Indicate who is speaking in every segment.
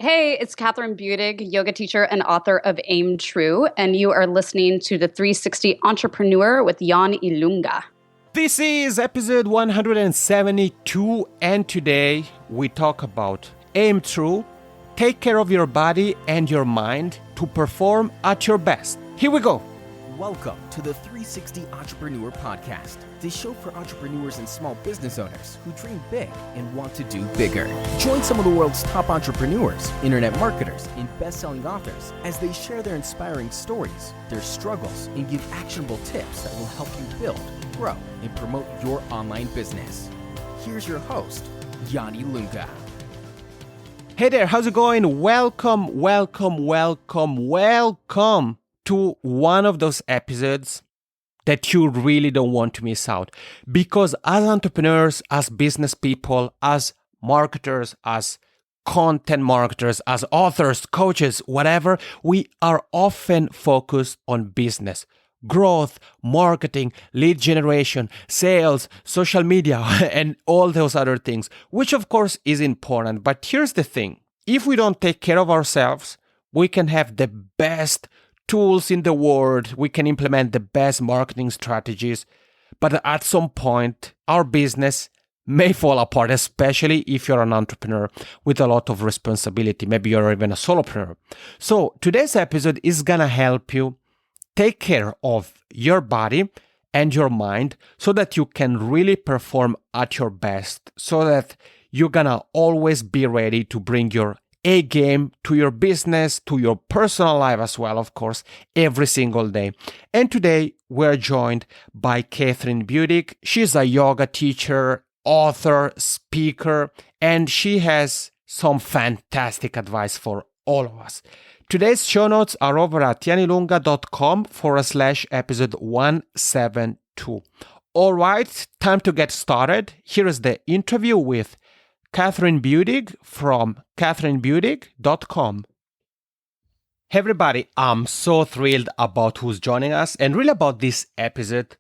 Speaker 1: Hey, it's Kathryn Budig, yoga teacher and author of Aim True, and you are listening to the 360 Entrepreneur with Jan Ilunga.
Speaker 2: This is episode 172, and today we talk about Aim True, take care of your body and your mind to perform at your best. Here we go.
Speaker 3: Welcome to the 360 Entrepreneur Podcast, the show for entrepreneurs and small business owners who dream big and want to do bigger. Join some of the world's top entrepreneurs, internet marketers, and best-selling authors as they share their inspiring stories, their struggles, and give actionable tips that will help you build, grow, and promote your online business. Here's your host, Yanni Lunga.
Speaker 2: Hey there, how's it going? Welcome to one of those episodes that you really don't want to miss out. Because as entrepreneurs, as business people, as marketers, as content marketers, as authors, coaches, whatever, we are often focused on business, growth, marketing, lead generation, sales, social media, and all those other things, which of course is important. But here's the thing. If we don't take care of ourselves, we can have the best tools in the world, we can implement the best marketing strategies, but at some point, our business may fall apart, especially if you're an entrepreneur with a lot of responsibility. Maybe you're even a solopreneur. So today's episode is gonna help you take care of your body and your mind so that you can really perform at your best, so that you're gonna always be ready to bring your A game to your business, to your personal life as well, of course, every single day. And today we're joined by Kathryn Budig. She's a yoga teacher, author, speaker, and she has some fantastic advice for all of us. Today's show notes are over at yanilunga.com/episode 172. All right, time to get started. Here is the interview with Kathryn Budig from kathrynbudig.com. Hey everybody, I'm so thrilled about who's joining us and really about this episode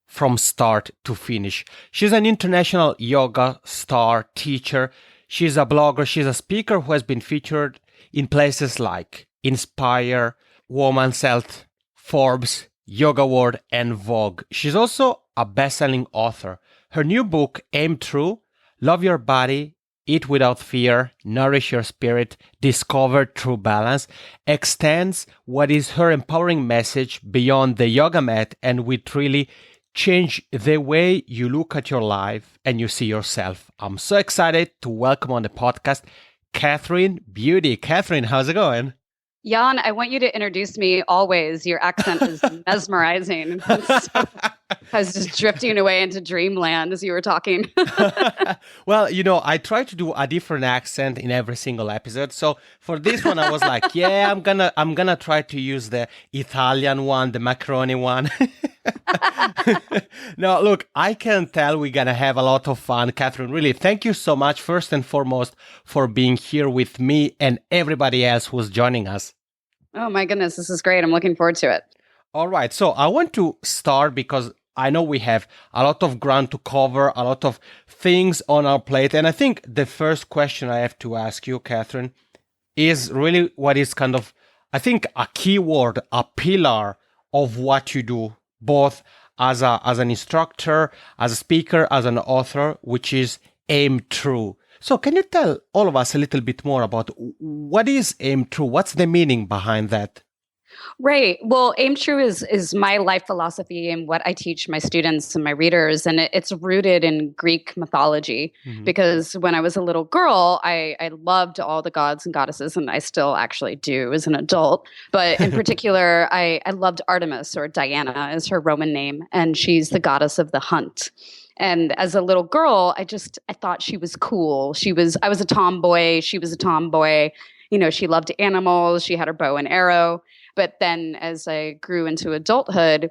Speaker 2: from start to finish. She's an international yoga star teacher. She's a blogger. She's a speaker who has been featured in places like Inspire, Women's Health, Forbes, Yoga World, and Vogue. She's also a best-selling author. Her new book, Aim True, Love Your Body, Eat Without Fear, Nourish Your Spirit, Discover True Balance, extends what is her empowering message beyond the yoga mat and will really change the way you look at your life and you see yourself. I'm so excited to welcome on the podcast Kathryn Budig. Kathryn, how's it going?
Speaker 1: Jan, I want you to introduce me always. Your accent is mesmerizing. I was just drifting away into dreamland as you were talking.
Speaker 2: Well, I try to do a different accent in every single episode. So for this one, I was like, yeah, I'm gonna try to use the Italian one, the macaroni one. No, look, I can tell we're gonna have a lot of fun. Kathryn, really, thank you so much, first and foremost, for being here with me and everybody else who's joining us.
Speaker 1: Oh my goodness, this is great. I'm looking forward to it.
Speaker 2: All right, so I want to start because I know we have a lot of ground to cover, a lot of things on our plate. And I think the first question I have to ask you, Kathryn, is really what is kind of, I think, a key word, a pillar of what you do, both as an instructor, as a speaker, as an author, which is Aim True. So can you tell all of us a little bit more about what is Aim True? What's the meaning behind that?
Speaker 1: Right. Well, Aim True is my life philosophy and what I teach my students and my readers. And it's rooted in Greek mythology because when I was a little girl, I loved all the gods and goddesses, and I still actually do as an adult. But in particular, I loved Artemis, or Diana is her Roman name, and she's the goddess of the hunt. And as a little girl, I thought she was cool. I was a tomboy. She was a tomboy. She loved animals. She had her bow and arrow. But then as I grew into adulthood,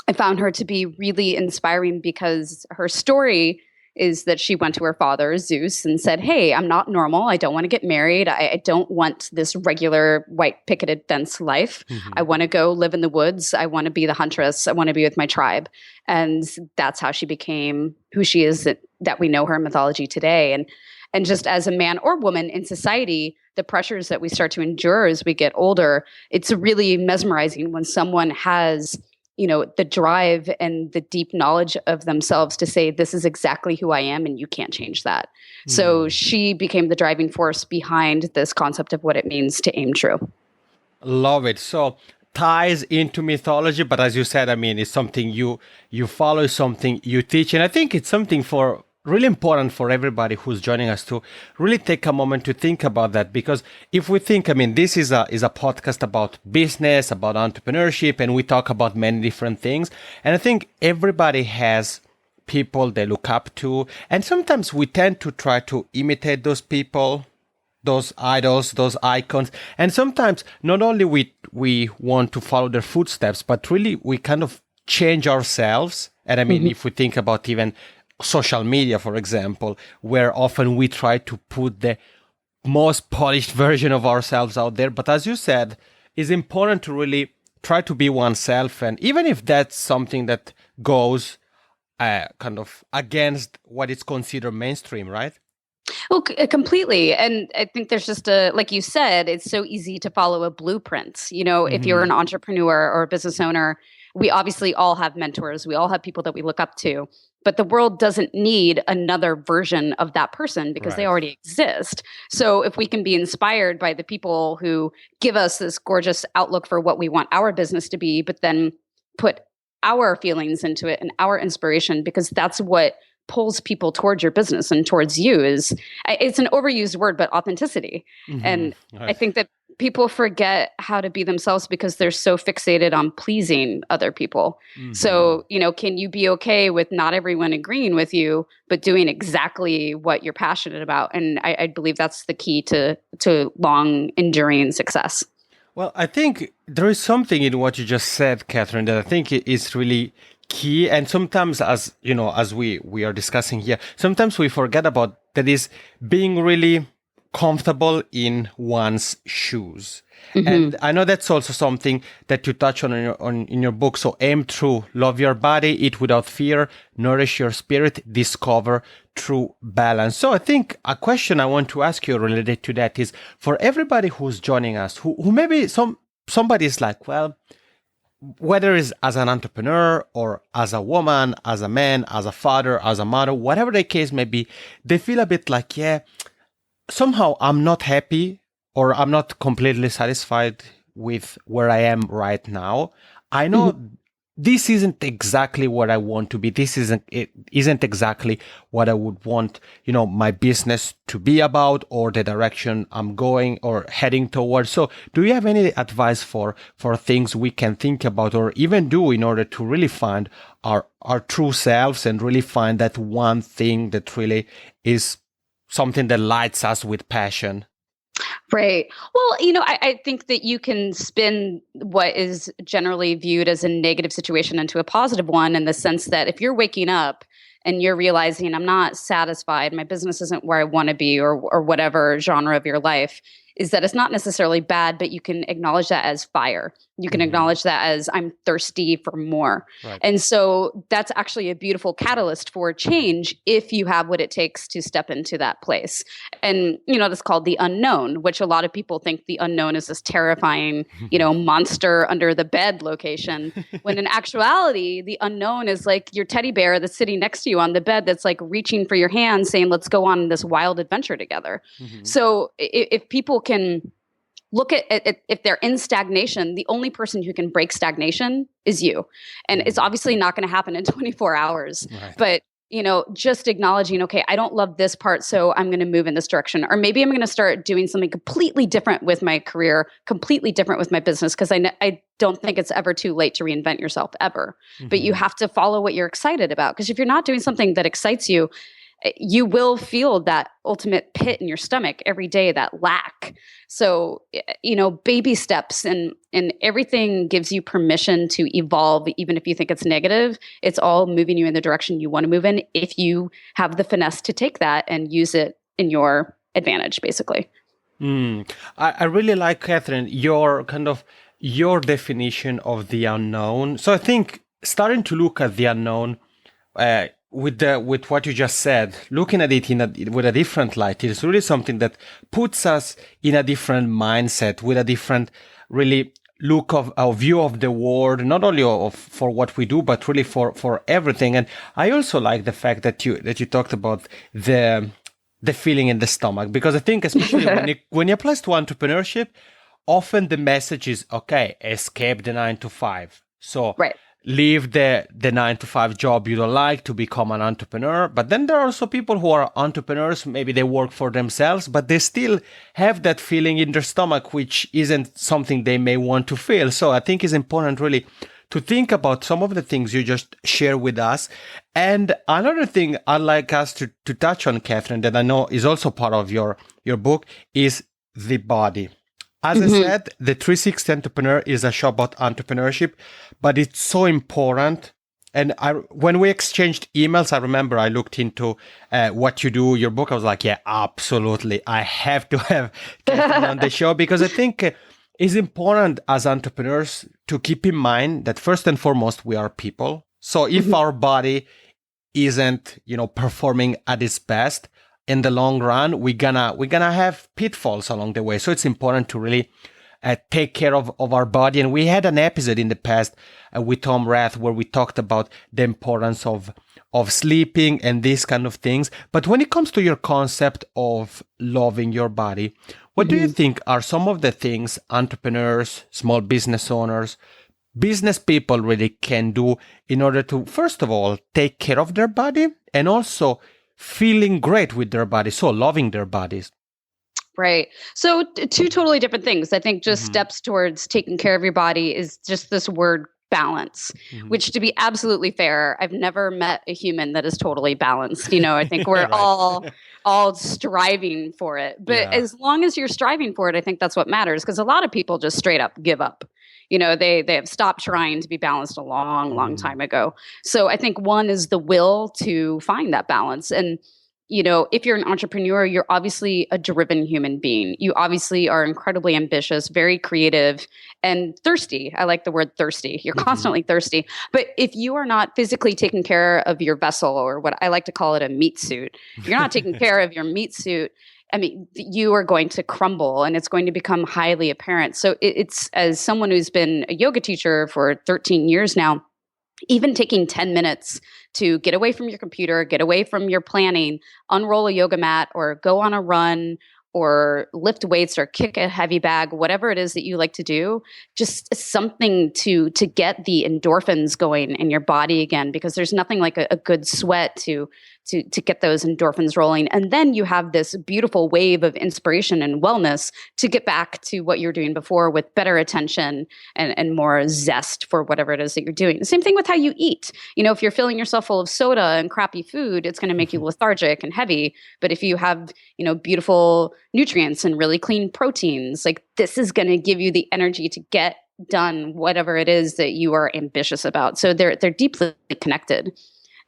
Speaker 1: I found her to be really inspiring because her story is that she went to her father, Zeus, and said, hey, I'm not normal. I don't want to get married. I don't want this regular white picketed fence life. I want to go live in the woods. I want to be the huntress. I want to be with my tribe. And that's how she became who she is that we know her in mythology today. And And just as a man or woman in society, the pressures that we start to endure as we get older, it's really mesmerizing when someone has, the drive and the deep knowledge of themselves to say, this is exactly who I am and you can't change that. So she became the driving force behind this concept of what it means to aim true.
Speaker 2: Love it. So ties into mythology, but as you said, it's something you follow, something you teach. And I think it's something for really important for everybody who's joining us to really take a moment to think about that. Because if we think, this is a podcast about business, about entrepreneurship, and we talk about many different things. And I think everybody has people they look up to. And sometimes we tend to try to imitate those people, those idols, those icons. And sometimes not only we want to follow their footsteps, but really we kind of change ourselves. And if we think about even social media, for example, where often we try to put the most polished version of ourselves out there. But as you said, it's important to really try to be oneself. And even if that's something that goes kind of against what is considered mainstream, right?
Speaker 1: Well, completely. And I think there's just like you said, it's so easy to follow a blueprint. If you're an entrepreneur or a business owner, we obviously all have mentors. We all have people that we look up to. But the world doesn't need another version of that person because they already exist. So if we can be inspired by the people who give us this gorgeous outlook for what we want our business to be, but then put our feelings into it and our inspiration, because that's what pulls people towards your business and towards you it's an overused word, but authenticity. And I think that people forget how to be themselves because they're so fixated on pleasing other people. So, can you be okay with not everyone agreeing with you, but doing exactly what you're passionate about? And I believe that's the key to long enduring success.
Speaker 2: Well, I think there is something in what you just said, Kathryn, that I think is really key. And sometimes, as we are discussing here, sometimes we forget about that is being really comfortable in one's shoes. And I know that's also something that you touch on in your book. So aim true, love your body, eat without fear, nourish your spirit, discover true balance. So I think a question I want to ask you related to that is, for everybody who's joining us, who maybe somebody's like, well, whether it's as an entrepreneur or as a woman, as a man, as a father, as a mother, whatever the case may be, they feel a bit like, somehow I'm not happy or I'm not completely satisfied with where I am right now. I know this isn't exactly what I want to be. It isn't exactly what I would want, my business to be about or the direction I'm going or heading towards. So do you have any advice for things we can think about or even do in order to really find our true selves and really find that one thing that really is something that lights us with passion?
Speaker 1: Right. Well, I think that you can spin what is generally viewed as a negative situation into a positive one, in the sense that if you're waking up and you're realizing I'm not satisfied, my business isn't where I want to be, or whatever genre of your life, is that it's not necessarily bad, but you can acknowledge that as fire. You can acknowledge that as I'm thirsty for more. Right. And so that's actually a beautiful catalyst for change if you have what it takes to step into that place. And, that's called the unknown, which a lot of people think the unknown is this terrifying, monster under the bed location. When in actuality, the unknown is like your teddy bear that's sitting next to you on the bed that's like reaching for your hand saying, let's go on this wild adventure together. So if people can look at if they're in stagnation, the only person who can break stagnation is you. And it's obviously not going to happen in 24 hours. Right. But, just acknowledging, okay, I don't love this part, so I'm going to move in this direction. Or maybe I'm going to start doing something completely different with my career, completely different with my business, because I don't think it's ever too late to reinvent yourself, ever. But you have to follow what you're excited about. Because if you're not doing something that excites you, you will feel that ultimate pit in your stomach every day, that lack. So, baby steps and everything gives you permission to evolve, even if you think it's negative. It's all moving you in the direction you want to move in, if you have the finesse to take that and use it in your advantage, basically.
Speaker 2: I really like, Kathryn, your definition of the unknown. So I think starting to look at the unknown, with what you just said, looking at it with a different light, it's really something that puts us in a different mindset, with a different really look of our view of the world, not only for what we do, but really for everything. And I also like the fact that you talked about the feeling in the stomach, because I think especially when it applies to entrepreneurship, often the message is, okay, escape the 9 to 5. So
Speaker 1: right.
Speaker 2: leave the 9 to 5 job you don't like to become an entrepreneur. But then there are also people who are entrepreneurs. Maybe they work for themselves, but they still have that feeling in their stomach, which isn't something they may want to feel. So I think it's important really to think about some of the things you just share with us. And another thing I'd like us to touch on, Kathryn, that I know is also part of your book, is the body. As I said, the 360 Entrepreneur is a show about entrepreneurship, but it's so important. And when we exchanged emails, I remember I looked into what you do, your book. I was like, yeah, absolutely. I have to have Kathryn on the show, because I think it's important as entrepreneurs to keep in mind that first and foremost, we are people. So if our body isn't, performing at its best, in the long run, we're gonna have pitfalls along the way. So it's important to really take care of our body. And we had an episode in the past with Tom Rath where we talked about the importance of sleeping and these kind of things. But when it comes to your concept of loving your body, what do you think are some of the things entrepreneurs, small business owners, business people really can do in order to, first of all, take care of their body, and also feeling great with their body, so loving their bodies?
Speaker 1: Right. So two totally different things. I think just steps towards taking care of your body is just this word balance, which, to be absolutely fair, I've never met a human that is totally balanced. I think we're all striving for it. But as long as you're striving for it, I think that's what matters, because a lot of people just straight up give up. They have stopped trying to be balanced a long time ago. So I think one is the will to find that balance. And if you're an entrepreneur, you're obviously a driven human being. You obviously are incredibly ambitious, very creative, and thirsty. I like the word thirsty. You're constantly thirsty. But if you are not physically taking care of your vessel, or what I like to call it, a meat suit, if you're not taking care of your meat suit, you are going to crumble, and it's going to become highly apparent. So it's, as someone who's been a yoga teacher for 13 years now, even taking 10 minutes to get away from your computer, get away from your planning, unroll a yoga mat, or go on a run, or lift weights, or kick a heavy bag, whatever it is that you like to do, just something to get the endorphins going in your body again, because there's nothing like a good sweat to get those endorphins rolling. And then you have this beautiful wave of inspiration and wellness to get back to what you were doing before, with better attention and more zest for whatever it is that you're doing. The same thing with how you eat. If you're filling yourself full of soda and crappy food, it's going to make you lethargic and heavy. But if you have, beautiful nutrients and really clean proteins, like, this is going to give you the energy to get done whatever it is that you are ambitious about. So they're deeply connected.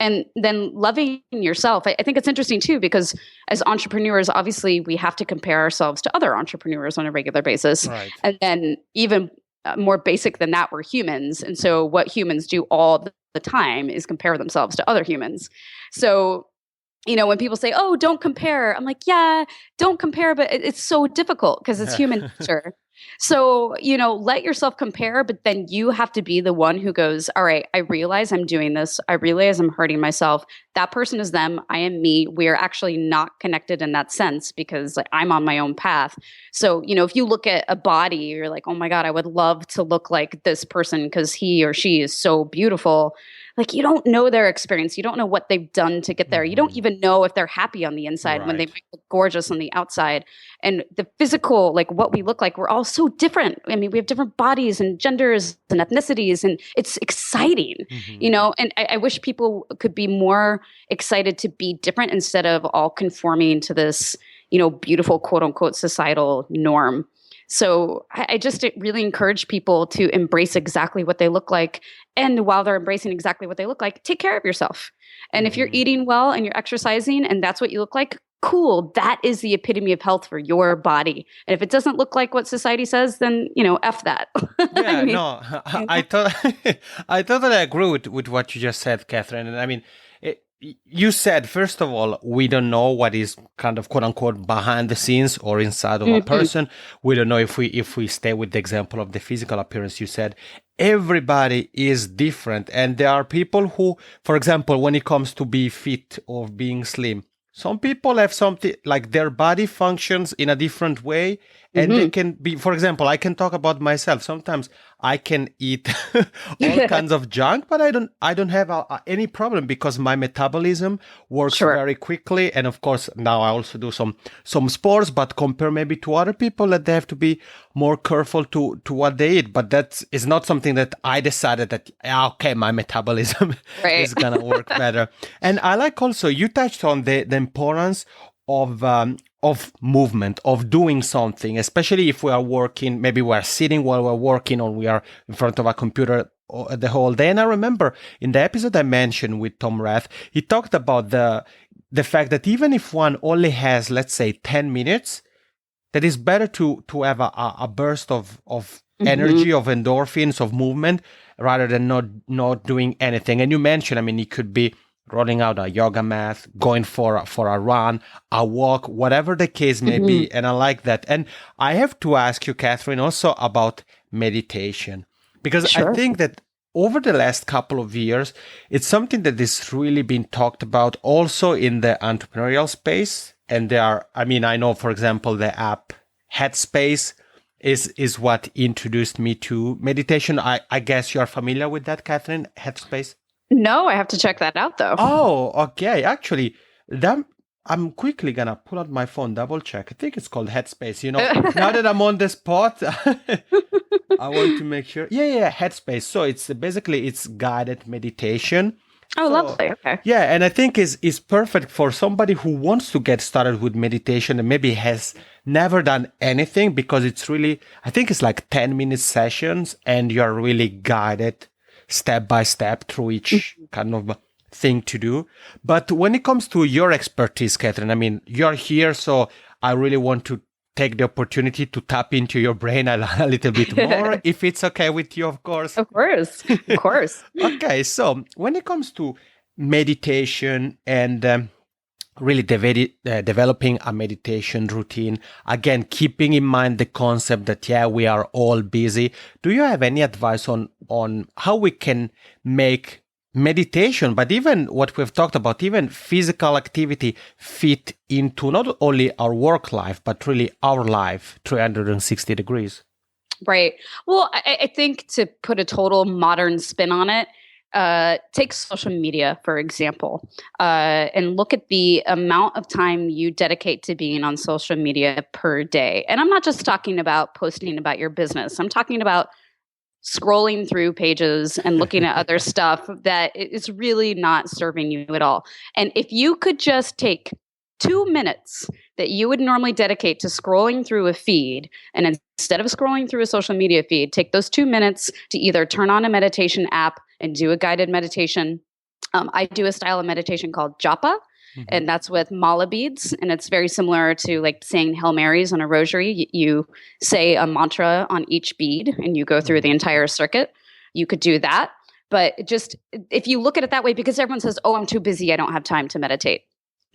Speaker 1: And then loving yourself, I think it's interesting too, because as entrepreneurs, obviously we have to compare ourselves to other entrepreneurs on a regular basis. Right. And then even more basic than that, we're humans. And so what humans do all the time is compare themselves to other humans. So, when people say, oh, don't compare, I'm like, yeah, don't compare, but it's so difficult because it's human nature. So, let yourself compare, but then you have to be the one who goes, all right, I realize I'm doing this. I realize I'm hurting myself. That person is them. I am me. We are actually not connected in that sense, because I'm on my own path. So, if you look at a body, you're like, oh my God, I would love to look like this person because he or she is so beautiful. Like, you don't know their experience. You don't know what they've done to get there. You don't even know if they're happy on the inside when they might look gorgeous on the outside. And the physical, like what we look like, we're all so different. We have different bodies and genders and ethnicities, and it's exciting, and I wish people could be more excited to be different instead of all conforming to this, beautiful quote unquote societal norm. So I just really encourage people to embrace exactly what they look like. And while they're embracing exactly what they look like, take care of yourself. And if you're eating well and you're exercising and that's what you look like, cool. That is the epitome of health for your body. And if it doesn't look like what society says, then, F that.
Speaker 2: I totally agree with what you just said, Kathryn. And you said, first of all, we don't know what is kind of quote unquote behind the scenes or inside of a person. We don't know if we stay with the example of the physical appearance. You said everybody is different. And there are people who, for example, when it comes to be fit or being slim, some people have something like their body functions in a different way. And they can be, for example, I can talk about myself. Sometimes I can eat all kinds of junk, but I don't have any problem because my metabolism works very quickly. And of course, now I also do some sports, but compare maybe to other people that they have to be more careful to what they eat. But that is not something that I decided that, okay, my metabolism is going to work better. And I like also, you touched on the importance of movement, of doing something, especially if we are working, maybe we're sitting while we're working or we are in front of a computer the whole day. And I remember in the episode I mentioned with Tom Rath, he talked about the fact that even if one only has, let's say, 10 minutes, that is better to have a burst of energy, of endorphins, of movement, rather than not doing anything. And you mentioned, I mean, it could be rolling out a yoga mat, going for a run, a walk, whatever the case may be. And I like that. And I have to ask you, Kathryn, also about meditation, because I think that over the last couple of years, it's something that has really been talked about also in the entrepreneurial space. And I know, for example, the app Headspace is what introduced me to meditation. I guess you're familiar with that, Kathryn, Headspace?
Speaker 1: No, I have to check that out though.
Speaker 2: Oh, okay. Actually, I'm quickly gonna pull out my phone, double check. I think it's called Headspace. Now that I'm on the spot, I want to make sure. Yeah, Headspace. So it's basically guided meditation.
Speaker 1: Oh, lovely. Okay.
Speaker 2: Yeah, and I think is perfect for somebody who wants to get started with meditation and maybe has never done anything, because it's really, I think it's like 10-minute sessions and you're really guided step by step through each kind of thing to do. But when it comes to your expertise, Kathryn, I mean, you're here, so I really want to take the opportunity to tap into your brain a little bit more, if it's okay with you, of course.
Speaker 1: Of course. Of course.
Speaker 2: Okay, so when it comes to meditation and really developing a meditation routine, again, keeping in mind the concept that, we are all busy. Do you have any advice on how we can make meditation, but even what we've talked about, even physical activity, fit into not only our work life, but really our life 360 degrees?
Speaker 1: Right. Well, I think to put a total modern spin on it, take social media, for example, and look at the amount of time you dedicate to being on social media per day. And I'm not just talking about posting about your business. I'm talking about scrolling through pages and looking at other stuff that is really not serving you at all. And if you could just take 2 minutes that you would normally dedicate to scrolling through a feed, and instead of scrolling through a social media feed, take those 2 minutes to either turn on a meditation app and do a guided meditation. I do a style of meditation called japa, and that's with mala beads. And it's very similar to like saying Hail Marys on a rosary. You say a mantra on each bead and you go through the entire circuit. You could do that. But just if you look at it that way, because everyone says, oh, I'm too busy, I don't have time to meditate.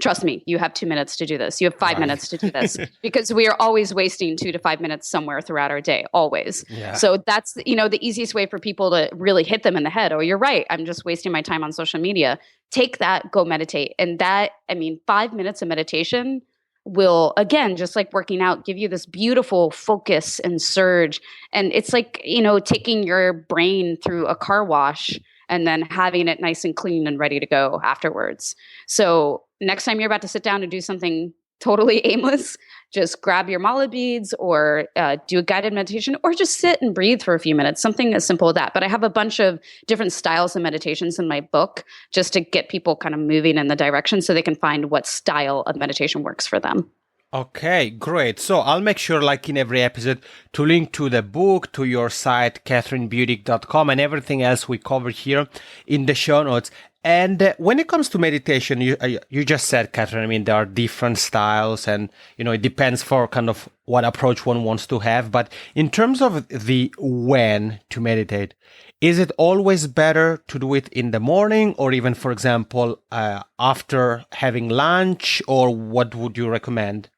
Speaker 1: Trust me, you have 2 minutes to do this. You have 5 minutes to do this, because we are always wasting 2 to 5 minutes somewhere throughout our day, always. Yeah. So that's, the easiest way for people to really hit them in the head. Oh, you're right. I'm just wasting my time on social media. Take that, go meditate. And 5 minutes of meditation will, again, just like working out, give you this beautiful focus and surge. And it's like, taking your brain through a car wash and then having it nice and clean and ready to go afterwards. So next time you're about to sit down and do something totally aimless, just grab your mala beads or do a guided meditation, or just sit and breathe for a few minutes, something as simple as that. But I have a bunch of different styles of meditations in my book just to get people kind of moving in the direction so they can find what style of meditation works for them.
Speaker 2: Okay, great. So I'll make sure, like in every episode, to link to the book, to your site, kathrynbudig.com, and everything else we cover here in the show notes. And when it comes to meditation, you just said, Kathryn, I mean, there are different styles and, it depends for kind of what approach one wants to have. But in terms of the when to meditate, is it always better to do it in the morning or even, for example, after having lunch, or what would you recommend?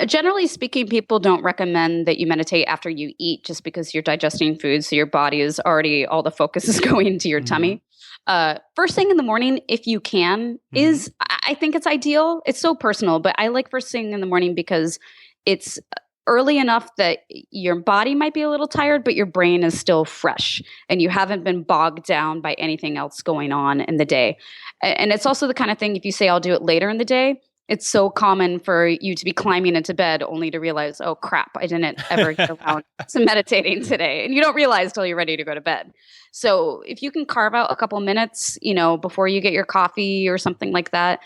Speaker 1: Generally speaking, people don't recommend that you meditate after you eat just because you're digesting food. So your body is already, all the focus is going into your tummy. First thing in the morning, if you can, I think it's ideal. It's so personal, but I like first thing in the morning because it's early enough that your body might be a little tired, but your brain is still fresh and you haven't been bogged down by anything else going on in the day. And it's also the kind of thing, if you say, I'll do it later in the day, it's so common for you to be climbing into bed only to realize, oh crap, I didn't ever get around to meditating today. And you don't realize till you're ready to go to bed. So if you can carve out a couple minutes, before you get your coffee or something like that,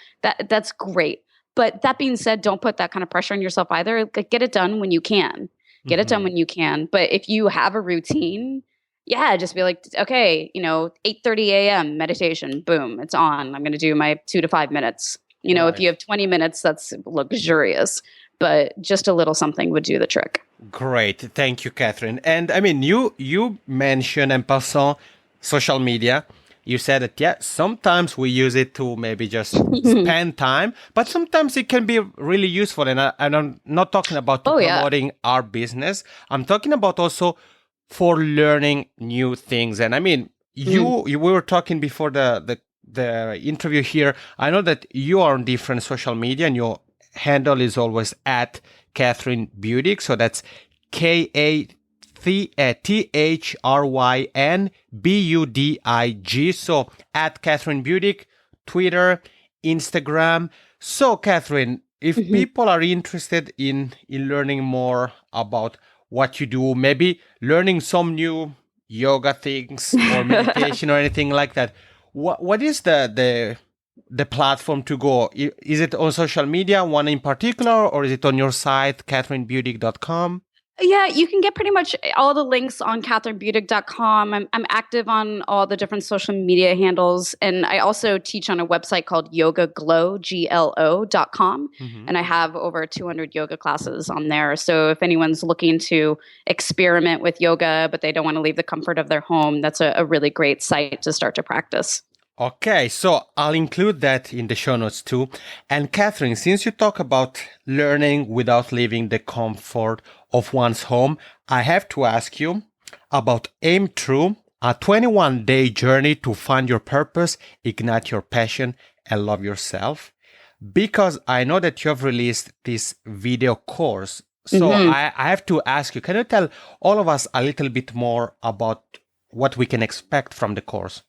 Speaker 1: that's great. But that being said, don't put that kind of pressure on yourself either. Get it done when you can. Get it done when you can. But if you have a routine, just be like, okay, 8:30 a.m. meditation, boom, it's on. I'm going to do my 2 to 5 minutes.
Speaker 2: Right.
Speaker 1: If you have 20 minutes, that's luxurious, but just a little something would do the trick.
Speaker 2: Great. Thank you, Kathryn. And I mean, you mentioned en passant social media. You said that, sometimes we use it to maybe just spend time, but sometimes it can be really useful. And I'm not talking about promoting our business. I'm talking about also for learning new things. And I mean, we were talking before the interview here. I know that you are on different social media and your handle is always at Kathryn Budig. So that's KATHRYNBUDIG. So at Kathryn Budig, Twitter, Instagram. So Kathryn, if people are interested in learning more about what you do, maybe learning some new yoga things or meditation or anything like that, what is the platform to go? Is it on social media, one in particular, or is it on your site, kathrynbudig.com?
Speaker 1: Yeah, you can get pretty much all the links on kathrynbudig.com. I'm active on all the different social media handles. And I also teach on a website called yogaglo.com. And I have over 200 yoga classes on there. So if anyone's looking to experiment with yoga, but they don't want to leave the comfort of their home, that's a really great site to start to practice.
Speaker 2: Okay, so I'll include that in the show notes too. And Kathryn, since you talk about learning without leaving the comfort of one's home, I have to ask you about Aim True, a 21-day journey to find your purpose, ignite your passion, and love yourself. Because I know that you have released this video course. So I have to ask you, can you tell all of us a little bit more about what we can expect from the course?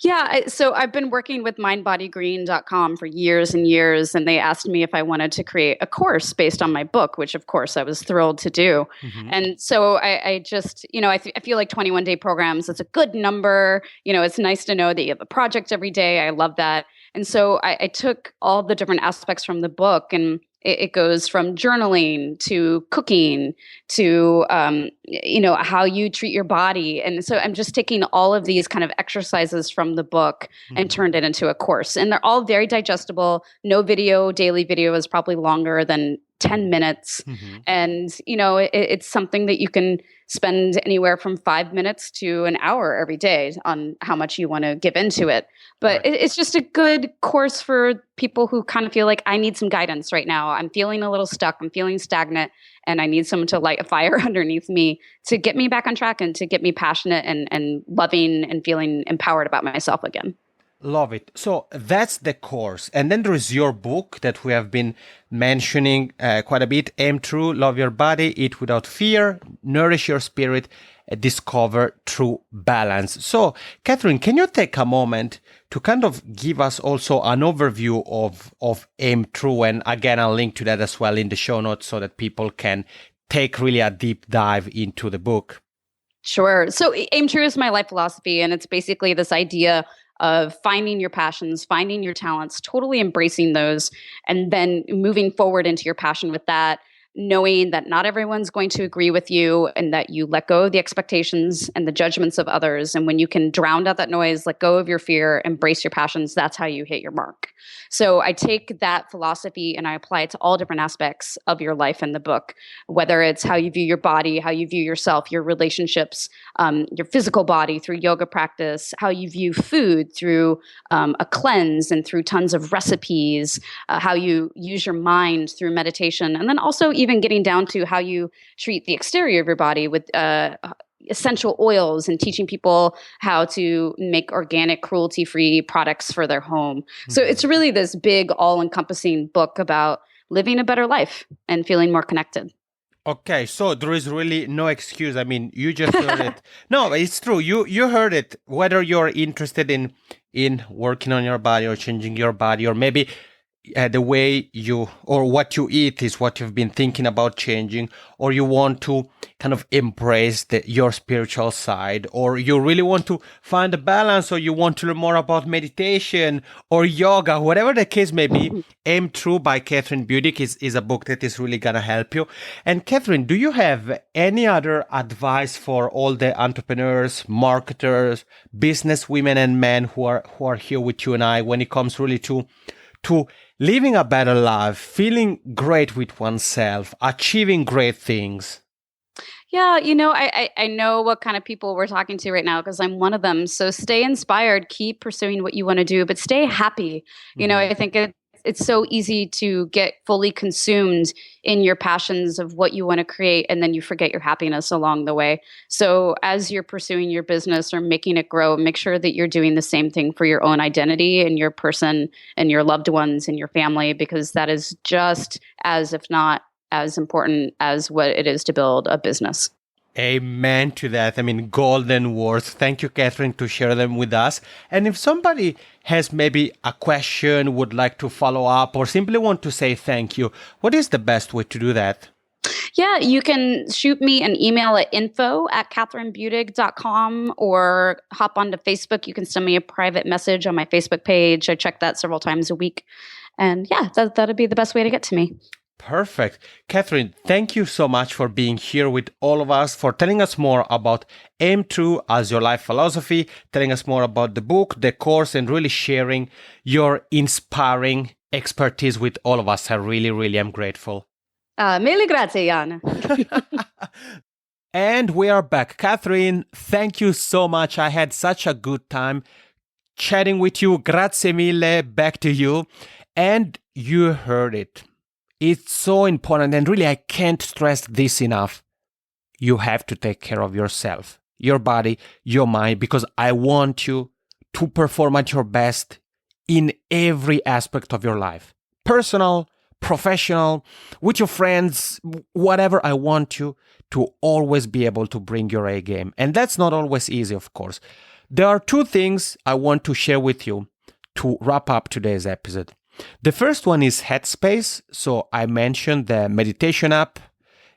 Speaker 1: Yeah, so I've been working with mindbodygreen.com for years and years, and they asked me if I wanted to create a course based on my book, which of course I was thrilled to do. And so I just, I feel like 21-day programs, it's a good number. It's nice to know that you have a project every day. I love that. And so I took all the different aspects from the book, and it goes from journaling to cooking to, how you treat your body. And so I'm just taking all of these kind of exercises from the book and turned it into a course. And they're all very digestible. No video, daily video is probably longer than 10 minutes. And, it's something that you can spend anywhere from 5 minutes to an hour every day on how much you want to give into it. But it's just a good course for people who kind of feel like, I need some guidance right now. I'm feeling a little stuck. I'm feeling stagnant. And I need someone to light a fire underneath me to get me back on track and to get me passionate and loving and feeling empowered about myself again.
Speaker 2: Love it. So that's the course. And then there is your book that we have been mentioning quite a bit. Aim True, Love Your Body, Eat Without Fear, Nourish Your Spirit, Discover True Balance. So, Kathryn, can you take a moment to kind of give us also an overview of Aim True? And again, I'll link to that as well in the show notes so that people can take really a deep dive into the book.
Speaker 1: Sure. So Aim True is my life philosophy, and it's basically this idea of finding your passions, finding your talents, totally embracing those, and then moving forward into your passion with that, knowing that not everyone's going to agree with you and that you let go of the expectations and the judgments of others. And when you can drown out that noise, let go of your fear, embrace your passions, that's how you hit your mark. So I take that philosophy and I apply it to all different aspects of your life in the book, whether it's how you view your body, how you view yourself, your relationships, your physical body through yoga practice, how you view food through a cleanse and through tons of recipes, how you use your mind through meditation, and then also even getting down to how you treat the exterior of your body with essential oils and teaching people how to make organic, cruelty-free products for their home. So it's really this big, all-encompassing book about living a better life and feeling more connected.
Speaker 2: Okay, so there is really no excuse. I mean, you just heard it. No, it's true. You heard it. Whether you're interested in working on your body or changing your body, or maybe the way you or what you eat is what you've been thinking about changing, or you want to kind of embrace your spiritual side, or you really want to find a balance, or you want to learn more about meditation or yoga, whatever the case may be, Aim True by Kathryn Budig is a book that is really going to help you. And Kathryn, do you have any other advice for all the entrepreneurs, marketers, business women and men who are here with you and I when it comes really to living a better life, feeling great with oneself, achieving great things?
Speaker 1: Yeah, I know what kind of people we're talking to right now because I'm one of them. So stay inspired, keep pursuing what you want to do, but stay happy. I think it's so easy to get fully consumed in your passions of what you want to create, and then you forget your happiness along the way. So as you're pursuing your business or making it grow, make sure that you're doing the same thing for your own identity and your person and your loved ones and your family, because that is just as, if not as important as what it is to build a business.
Speaker 2: Amen to that. I mean, golden words. Thank you, Kathryn, to share them with us. And if somebody has maybe a question, would like to follow up, or simply want to say thank you, what is the best way to do that?
Speaker 1: Yeah, you can shoot me an email at info@kathrynbudig.com or hop onto Facebook. You can send me a private message on my Facebook page. I check that several times a week. And yeah, that'd be the best way to get to me.
Speaker 2: Perfect. Kathryn, thank you so much for being here with all of us, for telling us more about Aim True as your life philosophy, telling us more about the book, the course, and really sharing your inspiring expertise with all of us. I really, really am grateful.
Speaker 1: Mille grazie, Jan.
Speaker 2: And we are back. Kathryn, thank you so much. I had such a good time chatting with you. Grazie mille. Back to you. And you heard it. It's so important, and really I can't stress this enough. You have to take care of yourself, your body, your mind, because I want you to perform at your best in every aspect of your life. Personal, professional, with your friends, whatever. I want you to always be able to bring your A game. And that's not always easy, of course. There are two things I want to share with you to wrap up today's episode. The first one is Headspace. So I mentioned the meditation app.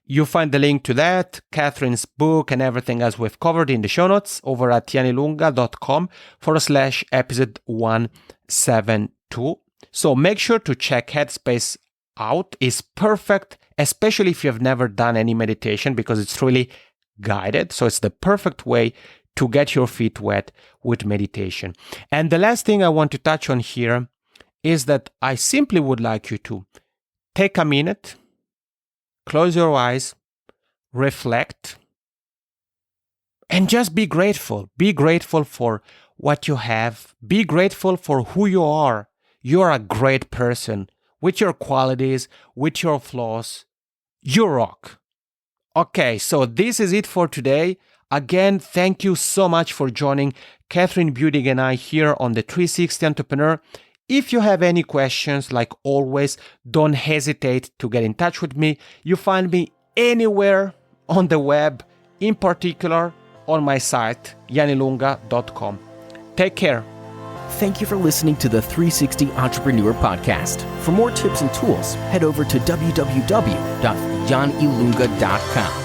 Speaker 2: You find the link to that, Kathryn's book, and everything else we've covered in the show notes over at janilunga.com/episode 172. So make sure to check Headspace out. It's perfect, especially if you've never done any meditation, because it's really guided. So it's the perfect way to get your feet wet with meditation. And the last thing I want to touch on here is that I simply would like you to take a minute, close your eyes, reflect, and just be grateful. Be grateful for what you have. Be grateful for who you are. You're a great person with your qualities, with your flaws. You rock. Okay, so this is it for today. Again, thank you so much for joining Kathryn Budig and I here on the 360 Entrepreneur. If you have any questions, like always, don't hesitate to get in touch with me. You find me anywhere on the web, in particular on my site, janilunga.com. Take care.
Speaker 3: Thank you for listening to the 360 Entrepreneur Podcast. For more tips and tools, head over to www.janilunga.com.